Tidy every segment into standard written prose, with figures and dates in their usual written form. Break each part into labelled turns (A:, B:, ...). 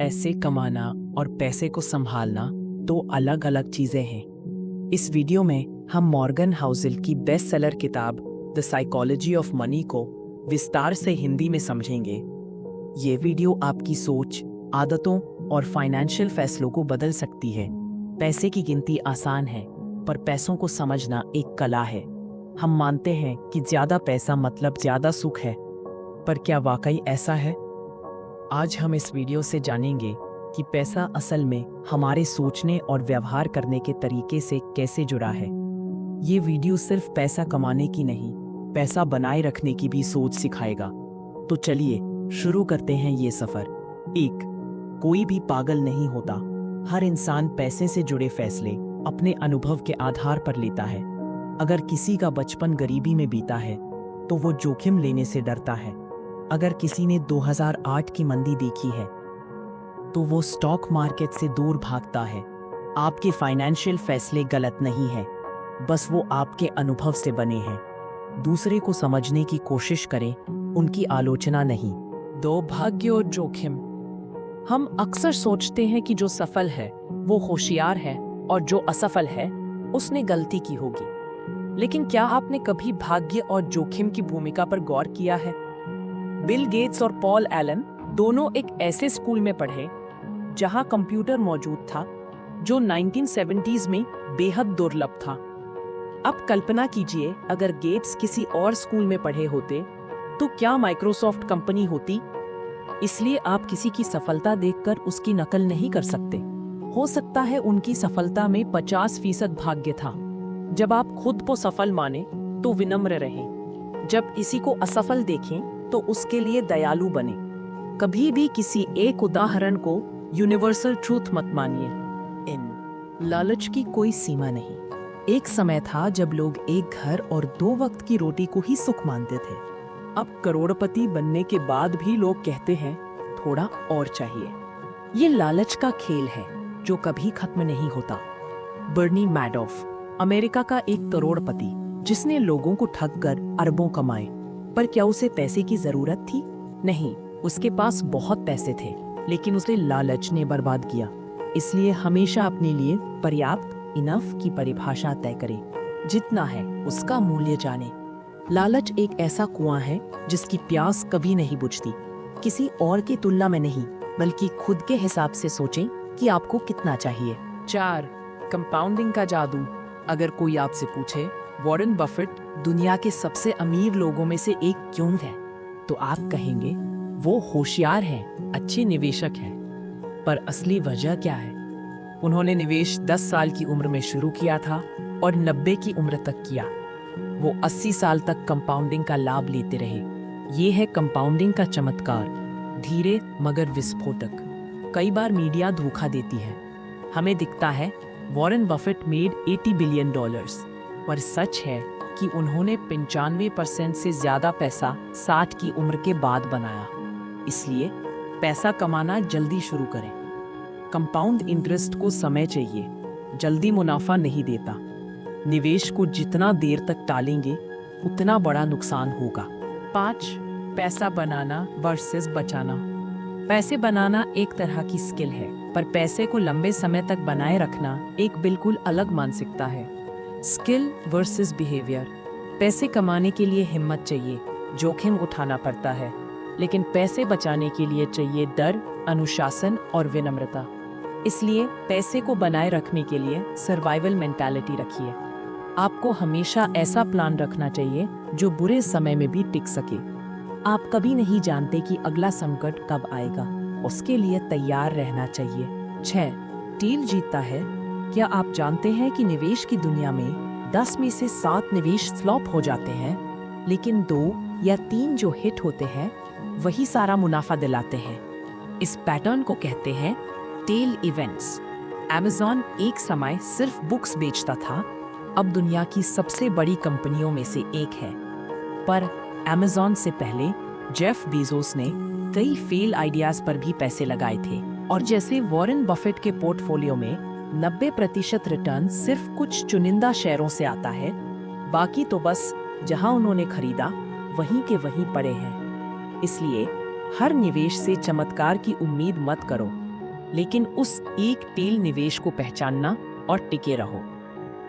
A: ऐसे कमाना और पैसे को संभालना दो अलग अलग चीजें हैं। इस वीडियो में हम मॉर्गन हाउसेल की बेस्ट सेलर किताब द साइकोलॉजी ऑफ मनी को विस्तार से हिंदी में समझेंगे। ये वीडियो आपकी सोच, आदतों और फाइनेंशियल फैसलों को बदल सकती है। पैसे की गिनती आसान है, पर पैसों को समझना एक कला है। हम मानते हैं कि ज्यादा पैसा मतलब ज्यादा सुख है, पर क्या वाकई ऐसा है? आज हम इस वीडियो से जानेंगे कि पैसा असल में हमारे सोचने और व्यवहार करने के तरीके से कैसे जुड़ा है। ये वीडियो सिर्फ पैसा कमाने की नहीं, पैसा बनाए रखने की भी सोच सिखाएगा। तो चलिए शुरू करते हैं ये सफर। 1. कोई भी पागल नहीं होता। हर इंसान पैसे से जुड़े फैसले अपने अनुभव के आधार पर लेता है। अगर किसी का बचपन गरीबी में बीता है तो वो जोखिम लेने से डरता है। अगर किसी ने 2008 की मंदी देखी है तो वो स्टॉक मार्केट से दूर भागता है। आपके फाइनेंशियल फैसले गलत नहीं हैं, बस वो आपके अनुभव से बने हैं। दूसरे को समझने की कोशिश करें, उनकी आलोचना नहीं। 2. भाग्य और जोखिम। हम अक्सर सोचते हैं कि जो सफल है वो होशियार है और जो असफल है उसने गलती की होगी। लेकिन क्या आपने कभी भाग्य और जोखिम की भूमिका पर गौर किया है? बिल गेट्स और पॉल एलन दोनों एक ऐसे स्कूल में पढ़े जहां कंप्यूटर मौजूद था, जो 1970s में बेहद दुर्लभ था। अब कल्पना कीजिए, अगर गेट्स किसी और स्कूल में पढ़े होते तो क्या माइक्रोसॉफ्ट कंपनी होती? इसलिए आप किसी की सफलता देखकर उसकी नकल नहीं कर सकते। हो सकता है उनकी सफलता में 50% भाग्य था। जब आप खुद को सफल माने तो विनम्र रहें। जब किसी को असफल देखें तो उसके लिए दयालु बने। कभी भी किसी एक उदाहरण को यूनिवर्सल ट्रूथ मत मानिए। इन लालच की कोई सीमा नहीं। एक समय था जब लोग एक घर और 2 वक्त की रोटी को ही सुख मानते थे। अब करोड़पति बनने के बाद भी लोग कहते हैं थोड़ा और चाहिए। ये लालच का खेल है जो कभी खत्म नहीं होता। बर्नी मैडॉफ, अमेरिका का एक करोड़पति जिसने लोगों को ठगकर अरबों कमाए, पर क्या उसे पैसे की जरूरत थी? नहीं, उसके पास बहुत पैसे थे, लेकिन उसे लालच ने बर्बाद किया। इसलिए हमेशा अपने लिए पर्याप्त इनफ की परिभाषा तय करें। जितना है उसका मूल्य जाने। लालच एक ऐसा कुआं है जिसकी प्यास कभी नहीं बुझती। किसी और की तुलना में नहीं, बल्कि खुद के हिसाब से सोचें कि आपको कितना चाहिए। 4. कंपाउंडिंग का जादू। अगर कोई आपसे पूछे वॉरेन बफेट दुनिया के सबसे अमीर लोगों में से एक क्यों है, तो आप कहेंगे वो होशियार हैं, अच्छे निवेशक हैं। पर असली वजह क्या है? उन्होंने निवेश 10 साल की उम्र में शुरू किया था और 90 की उम्र तक किया। वो 80 साल तक कंपाउंडिंग का लाभ लेते रहे। ये है कंपाउंडिंग का चमत्कार, धीरे मगर विस्फोटक। कई बार मीडिया धोखा देती है। हमें दिखता है वॉरेन बफेट मेड $80 बिलियन, पर सच है कि उन्होंने 95% से ज्यादा पैसा 60 की उम्र के बाद बनाया। इसलिए पैसा कमाना जल्दी शुरू करें। कंपाउंड इंटरेस्ट को समय चाहिए, जल्दी मुनाफा नहीं देता। निवेश को जितना देर तक टालेंगे उतना बड़ा नुकसान होगा। 5. पैसा बनाना वर्सेस बचाना। पैसे बनाना एक तरह की स्किल है, पर पैसे को लंबे समय तक बनाए रखना एक बिल्कुल अलग मानसिकता है। Skill versus behaviour. पैसे कमाने के लिए हिम्मत चाहिए, जोखिम उठाना पड़ता है, लेकिन पैसे बचाने के लिए चाहिए डर, अनुशासन और विनम्रता। इसलिए पैसे को बनाए रखने के लिए सर्वाइवल मेंटालिटी रखिए। आपको हमेशा ऐसा प्लान रखना चाहिए जो बुरे समय में भी टिक सके। आप कभी नहीं जानते कि अगला संकट कब आएगा, उसके लिए तैयार रहना चाहिए। 6. टील जीतता है। क्या आप जानते हैं कि निवेश की दुनिया में 10 में से 7 निवेश फ्लॉप हो जाते हैं, लेकिन 2 या 3 जो हिट होते हैं वही सारा मुनाफा दिलाते हैं। इस पैटर्न को कहते हैं टेल इवेंट्स। Amazon एक समय सिर्फ बुक्स बेचता था, अब दुनिया की सबसे बड़ी कंपनियों में से एक है। पर Amazon से पहले जेफ बेजोस ने कई फेल आइडियाज पर भी पैसे लगाए थे। और जैसे वॉरेन बफेट के पोर्टफोलियो में 90% रिटर्न सिर्फ कुछ चुनिंदा शेयरों से आता है, बाकी तो बस जहां उन्होंने खरीदा वहीं के वहीं पड़े हैं। इसलिए हर निवेश से चमत्कार की उम्मीद मत करो, लेकिन उस एक टेल निवेश को पहचानना और टिके रहो।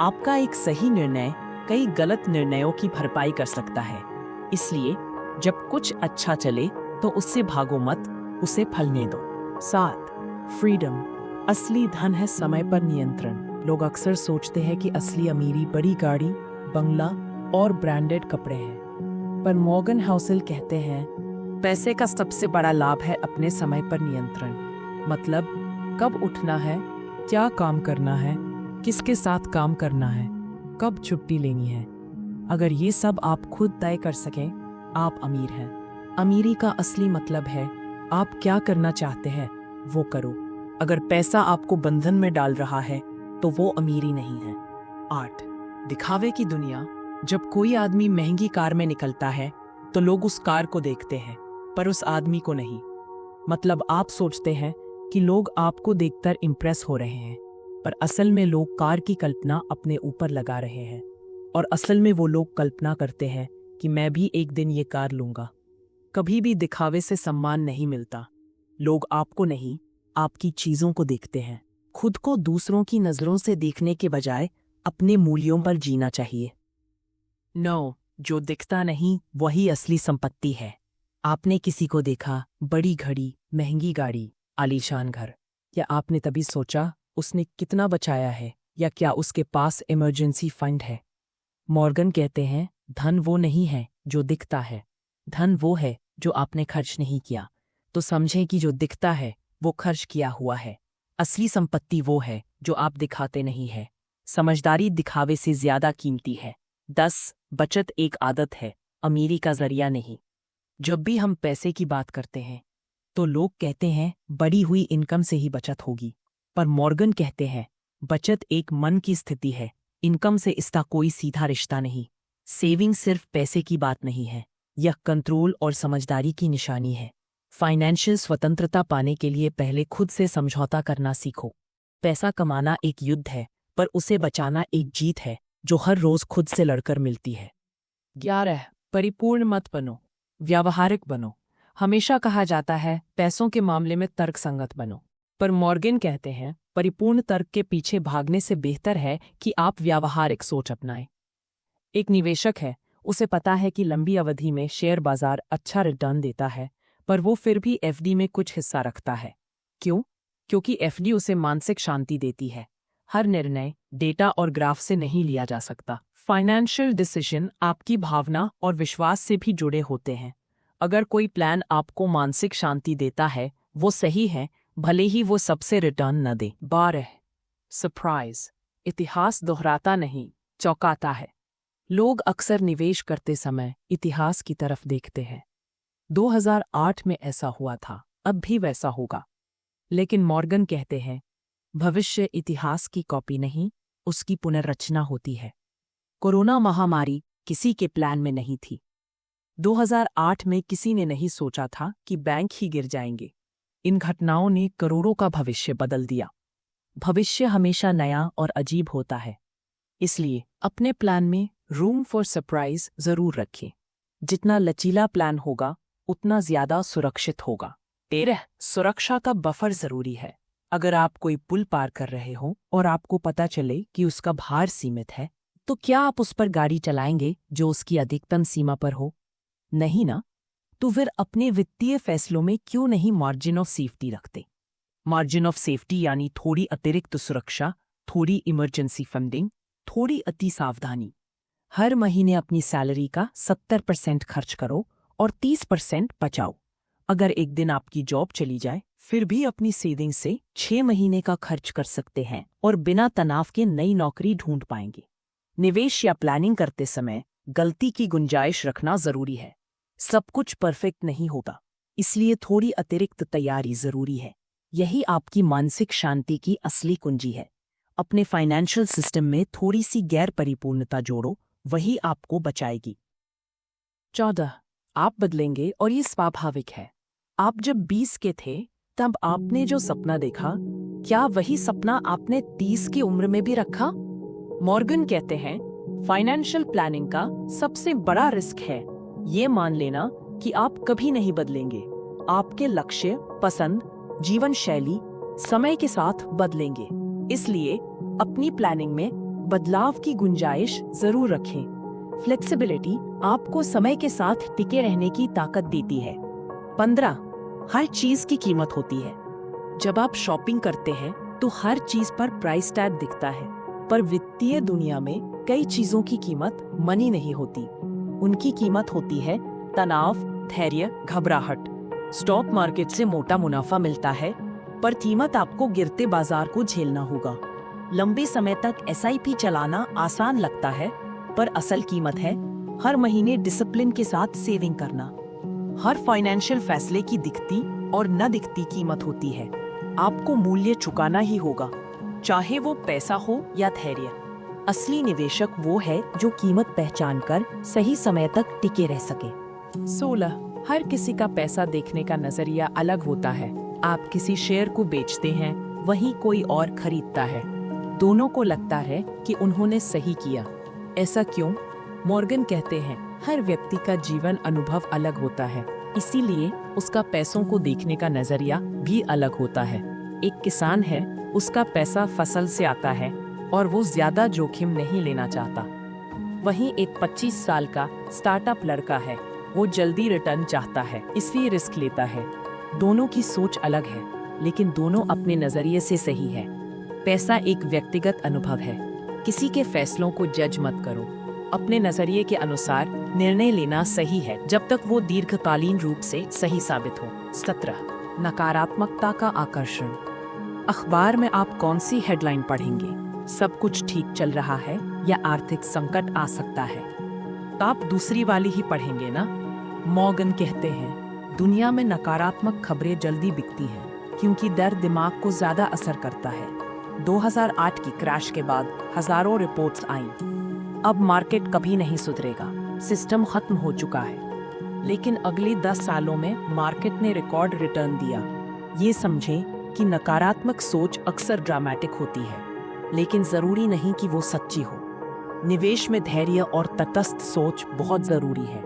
A: आपका एक सही निर्णय कई गलत निर्णयों की भरपाई कर सकता है। इसलिए जब कुछ अच्छा चले तो उससे भागो मत, उसे फलने दो। 7. फ्रीडम। असली धन है समय पर नियंत्रण। लोग अक्सर सोचते हैं कि असली अमीरी बड़ी गाड़ी, बंगला और ब्रांडेड कपड़े हैं, पर मॉर्गन हाउसेल कहते हैं पैसे का सबसे बड़ा लाभ है अपने समय पर नियंत्रण। मतलब कब उठना है, क्या काम करना है, किसके साथ काम करना है, कब छुट्टी लेनी है। अगर ये सब आप खुद तय कर सकें, आप अमीर हैं। अमीरी का असली मतलब है आप क्या करना चाहते हैं वो करो। अगर पैसा आपको बंधन में डाल रहा है तो वो अमीरी नहीं है। 8. दिखावे की दुनिया। जब कोई आदमी महंगी कार में निकलता है तो लोग उस कार को देखते हैं पर उस आदमी को नहीं। मतलब आप सोचते हैं कि लोग आपको देखकर इंप्रेस हो रहे हैं, पर असल में लोग कार की कल्पना अपने ऊपर लगा रहे हैं। और असल में वो लोग कल्पना करते हैं कि मैं भी एक दिन ये कार लूंगा। कभी भी दिखावे से सम्मान नहीं मिलता। लोग आपको नहीं, आपकी चीजों को देखते हैं। खुद को दूसरों की नजरों से देखने के बजाय अपने मूल्यों पर जीना चाहिए। 9. जो दिखता नहीं वही असली संपत्ति है। आपने किसी को देखा, बड़ी घड़ी, महंगी गाड़ी, आलीशान घर, या आपने तभी सोचा उसने कितना बचाया है या क्या उसके पास इमरजेंसी फंड है। मॉर्गन कहते हैं धन वो नहीं है जो दिखता है, धन वो है जो आपने खर्च नहीं किया। तो समझें कि जो दिखता है वो खर्च किया हुआ है। असली संपत्ति वो है जो आप दिखाते नहीं है। समझदारी दिखावे से ज्यादा कीमती है। 10. बचत एक आदत है, अमीरी का जरिया नहीं। जब भी हम पैसे की बात करते हैं तो लोग कहते हैं बढ़ी हुई इनकम से ही बचत होगी, पर मॉर्गन कहते हैं बचत एक मन की स्थिति है, इनकम से इसका कोई सीधा रिश्ता नहीं। सेविंग सिर्फ पैसे की बात नहीं है, यह कंट्रोल और समझदारी की निशानी है। फाइनेंशियल स्वतंत्रता पाने के लिए पहले खुद से समझौता करना सीखो। पैसा कमाना एक युद्ध है, पर उसे बचाना एक जीत है जो हर रोज खुद से लड़कर मिलती है। 11. परिपूर्ण मत बनो, व्यावहारिक बनो। हमेशा कहा जाता है पैसों के मामले में तर्कसंगत बनो, पर मॉर्गन कहते हैं परिपूर्ण तर्क के पीछे भागने से बेहतर है कि आप व्यावहारिक सोच अपनाएं। एक निवेशक है, उसे पता है कि लंबी अवधि में शेयर बाजार अच्छा रिटर्न देता है, पर वो फिर भी एफडी में कुछ हिस्सा रखता है। क्यों? क्योंकि एफडी उसे मानसिक शांति देती है। हर निर्णय डेटा और ग्राफ से नहीं लिया जा सकता। फाइनेंशियल डिसीजन आपकी भावना और विश्वास से भी जुड़े होते हैं। अगर कोई प्लान आपको मानसिक शांति देता है वो सही है, भले ही वो सबसे रिटर्न न दे। 12. सरप्राइज। इतिहास दोहराता नहीं, चौंकाता है। लोग अक्सर निवेश करते समय इतिहास की तरफ देखते हैं। 2008 में ऐसा हुआ था, अब भी वैसा होगा। लेकिन मॉर्गन कहते हैं भविष्य इतिहास की कॉपी नहीं, उसकी पुनर्रचना होती है। कोरोना महामारी किसी के प्लान में नहीं थी। 2008 में किसी ने नहीं सोचा था कि बैंक ही गिर जाएंगे। इन घटनाओं ने करोड़ों का भविष्य बदल दिया। भविष्य हमेशा नया और अजीब होता है, इसलिए अपने प्लान में रूम फॉर सरप्राइज जरूर रखें। जितना लचीला प्लान होगा उतना ज्यादा सुरक्षित होगा। 13. सुरक्षा का बफर जरूरी है। अगर आप कोई पुल पार कर रहे हो और आपको पता चले कि उसका भार सीमित है, तो क्या आप उस पर गाड़ी चलाएंगे जो उसकी अधिकतम सीमा पर हो? नहीं ना? तो फिर अपने वित्तीय फैसलों में क्यों नहीं मार्जिन ऑफ सेफ्टी रखते? मार्जिन ऑफ सेफ्टी यानी थोड़ी अतिरिक्त सुरक्षा, थोड़ी इमरजेंसी फंडिंग, थोड़ी अति सावधानी। हर महीने अपनी सैलरी का 70% खर्च करो और 30% बचाओ। अगर एक दिन आपकी जॉब चली जाए, फिर भी अपनी सेविंग से 6 महीने का खर्च कर सकते हैं और बिना तनाव के नई नौकरी ढूंढ पाएंगे। निवेश या प्लानिंग करते समय गलती की गुंजाइश रखना जरूरी है। सब कुछ परफेक्ट नहीं होगा, इसलिए थोड़ी अतिरिक्त तैयारी जरूरी है। यही आपकी मानसिक शांति की असली कुंजी है। अपने फाइनेंशियल सिस्टम में थोड़ी सी गैर परिपूर्णता जोड़ो, वही आपको बचाएगी। 14. आप बदलेंगे और ये स्वाभाविक है। आप जब 20 के थे तब आपने जो सपना देखा, क्या वही सपना आपने 30 की उम्र में भी रखा? मॉर्गन कहते हैं फाइनेंशियल प्लानिंग का सबसे बड़ा रिस्क है ये मान लेना कि आप कभी नहीं बदलेंगे। आपके लक्ष्य, पसंद, जीवन शैली समय के साथ बदलेंगे, इसलिए अपनी प्लानिंग में बदलाव की गुंजाइश जरूर रखें। फ्लेक्सिबिलिटी आपको समय के साथ टिके रहने की ताकत देती है। 15, हर चीज की कीमत होती है। जब आप शॉपिंग करते हैं तो हर चीज पर प्राइस टैग दिखता है, पर वित्तीय दुनिया में कई चीजों की कीमत मनी नहीं होती। उनकी कीमत होती है तनाव, धैर्य, घबराहट। स्टॉक मार्केट से मोटा मुनाफा मिलता है, पर कीमत आपको गिरते बाजार को झेलना होगा। लंबे समय तक एसआईपी चलाना आसान लगता है, पर असल कीमत है हर महीने डिसिप्लिन के साथ सेविंग करना। हर फाइनेंशियल फैसले की दिखती और न दिखती कीमत होती है। आपको मूल्य चुकाना ही होगा, चाहे वो पैसा हो या धैर्य। असली निवेशक वो है जो कीमत पहचान कर सही समय तक टिके रह सके। 16, हर किसी का पैसा देखने का नजरिया अलग होता है। आप किसी शेयर को बेचते हैं, वहीं कोई और खरीदता है। दोनों को लगता है कि उन्होंने सही किया। ऐसा क्यों? मॉर्गन कहते हैं, हर व्यक्ति का जीवन अनुभव अलग होता है, इसीलिए उसका पैसों को देखने का नजरिया भी अलग होता है। एक किसान है, उसका पैसा फसल से आता है और वो ज्यादा जोखिम नहीं लेना चाहता। वहीं एक 25 साल का स्टार्टअप लड़का है, वो जल्दी रिटर्न चाहता है, इसलिए रिस्क लेता है। दोनों की सोच अलग है, लेकिन दोनों अपने नजरिए से सही है। पैसा एक व्यक्तिगत अनुभव है, किसी के फैसलों को जज मत करो। अपने नजरिए के अनुसार निर्णय लेना सही है, जब तक वो दीर्घकालीन रूप से सही साबित हो। 17, नकारात्मकता का आकर्षण। अखबार में आप कौन सी हेडलाइन पढ़ेंगे? सब कुछ ठीक चल रहा है या आर्थिक संकट आ सकता है? तो आप दूसरी वाली ही पढ़ेंगे ना। मॉर्गन कहते हैं, दुनिया में नकारात्मक खबरें जल्दी बिकती हैं, क्योंकि डर दिमाग को ज्यादा असर करता है। 2008 की क्रैश के बाद हजारों रिपोर्ट्स आईं। अब मार्केट कभी नहीं सुधरेगा, सिस्टम खत्म हो चुका है। लेकिन अगले 10 सालों में मार्केट ने रिकॉर्ड रिटर्न दिया। ये समझें कि नकारात्मक सोच अक्सर ड्रामेटिक होती है, लेकिन जरूरी नहीं कि वो सच्ची हो। निवेश में धैर्य और तटस्थ सोच बहुत जरूरी है।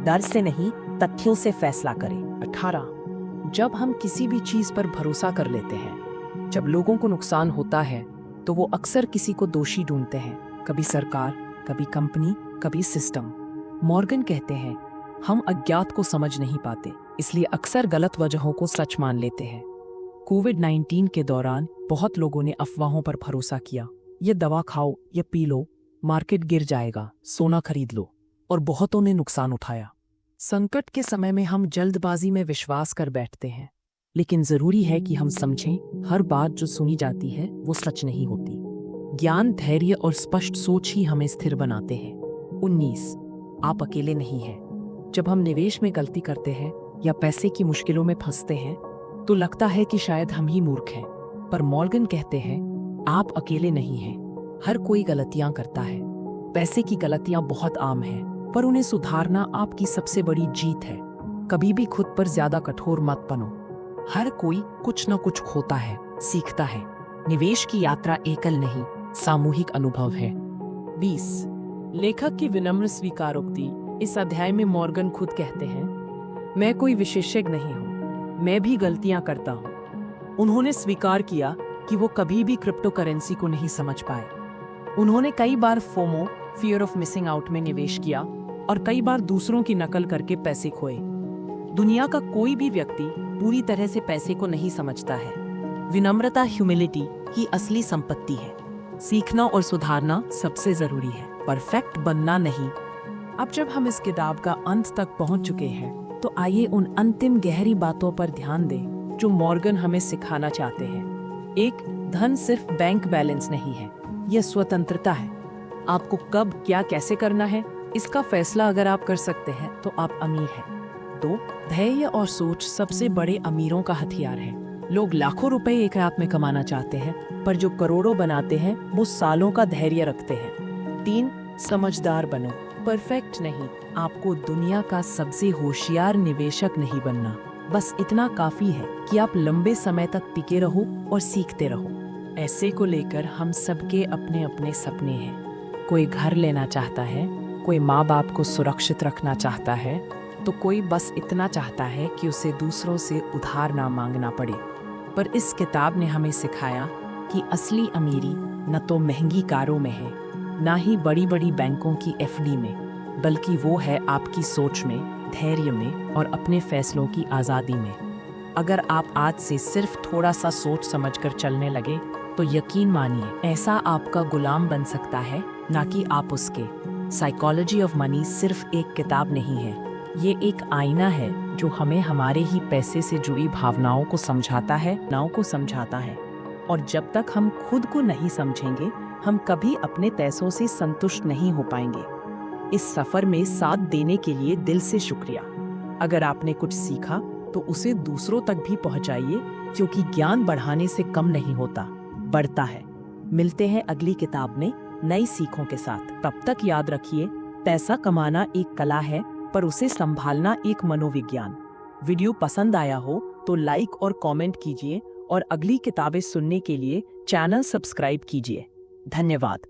A: डर से नहीं, तथ्यों से फैसला करें। 18, जब हम किसी भी चीज पर भरोसा कर लेते हैं, जब लोगों को नुकसान होता है तो वो अक्सर किसी को दोषी ढूंढते हैं, कभी सरकार, कभी कंपनी, कभी सिस्टम। मॉर्गन कहते हैं, हम अज्ञात को समझ नहीं पाते, इसलिए अक्सर गलत वजहों को सच मान लेते हैं। कोविड-19 के दौरान बहुत लोगों ने अफवाहों पर भरोसा किया। ये दवा खाओ, ये पी लो, मार्केट गिर जाएगा, सोना खरीद लो, और बहुतों ने नुकसान उठाया। संकट के समय में हम जल्दबाजी में विश्वास कर बैठते हैं, लेकिन जरूरी है कि हम समझें, हर बात जो सुनी जाती है वो सच नहीं होती। ज्ञान, धैर्य और स्पष्ट सोच ही हमें स्थिर बनाते हैं। 19, आप अकेले नहीं हैं। जब हम निवेश में गलती करते हैं या पैसे की मुश्किलों में फंसते हैं तो लगता है कि शायद हम ही मूर्ख हैं, पर मॉर्गन कहते हैं, आप अकेले नहीं हैं। हर कोई गलतियां करता है। पैसे की गलतियां बहुत आम हैं, पर उन्हें सुधारना आपकी सबसे बड़ी जीत है। कभी भी खुद पर ज्यादा कठोर मत बनो। हर कोई कुछ न कुछ खोता है, सीखता है। निवेश की यात्रा एकल नहीं, सामूहिक अनुभव है। 20, लेखक की विनम्र स्वीकारोक्ति। इस अध्याय में मॉर्गन खुद कहते हैं, मैं कोई विशेषज्ञ नहीं हूँ, मैं भी गलतियां करता हूँ। उन्होंने स्वीकार किया कि वो कभी भी क्रिप्टो करेंसी को नहीं समझ पाए। उन्होंने कई बार FOMO, fear of missing out में निवेश किया और कई बार दूसरों की नकल करके पैसे खोए। दुनिया का कोई भी व्यक्ति पूरी तरह से पैसे को नहीं समझता है। विनम्रता, ह्यूमिलिटी ही असली संपत्ति है। सीखना और सुधारना सबसे जरूरी है, परफेक्ट बनना नहीं। अब जब हम इस किताब का अंत तक पहुंच चुके हैं, तो आइए उन अंतिम गहरी बातों पर ध्यान दें जो मॉर्गन हमें सिखाना चाहते हैं। 1, धन सिर्फ बैंक बैलेंस नहीं है, यह स्वतंत्रता है। आपको कब, क्या, कैसे करना है, इसका फैसला अगर आप कर सकते हैं तो आप अमीर हैं। 2, धैर्य और सोच सबसे बड़े अमीरों का हथियार है। लोग लाखों रुपए एक रात में कमाना चाहते हैं, पर जो करोड़ों बनाते हैं वो सालों का धैर्य रखते हैं। 3, समझदार बनो, परफेक्ट नहीं। आपको दुनिया का सबसे होशियार निवेशक नहीं बनना, बस इतना काफी है कि आप लंबे समय तक टिके रहो और सीखते रहो। ऐसे को लेकर हम सबके अपने अपने सपने हैं। कोई घर लेना चाहता है, कोई माँ बाप को सुरक्षित रखना चाहता है, तो कोई बस इतना चाहता है कि उसे दूसरों से उधार ना मांगना पड़े। पर इस किताब ने हमें सिखाया कि असली अमीरी न तो महंगी कारों में है, ना ही बड़ी बड़ी बैंकों की एफडी में, बल्कि वो है आपकी सोच में, धैर्य में और अपने फैसलों की आज़ादी में। अगर आप आज से सिर्फ थोड़ा सा सोच समझकर चलने लगे तो यकीन मानिए ऐसा आपका गुलाम बन सकता है, ना कि आप उसके। साइकोलॉजी ऑफ मनी सिर्फ एक किताब नहीं है, ये एक आईना है जो हमें हमारे ही पैसे से जुड़ी भावनाओं को समझाता है। और जब तक हम खुद को नहीं समझेंगे, हम कभी अपने पैसों से संतुष्ट नहीं हो पाएंगे। इस सफर में साथ देने के लिए दिल से शुक्रिया। अगर आपने कुछ सीखा तो उसे दूसरों तक भी पहुंचाइए, क्योंकि ज्ञान बढ़ाने से कम नहीं होता, बढ़ता है। मिलते हैं अगली किताब में नई सीखों के साथ। तब तक याद रखिए, पैसा कमाना एक कला है, पर उसे संभालना एक मनोविज्ञान। वीडियो पसंद आया हो तो लाइक और कमेंट कीजिए और अगली किताबें सुनने के लिए चैनल सब्सक्राइब कीजिए। धन्यवाद।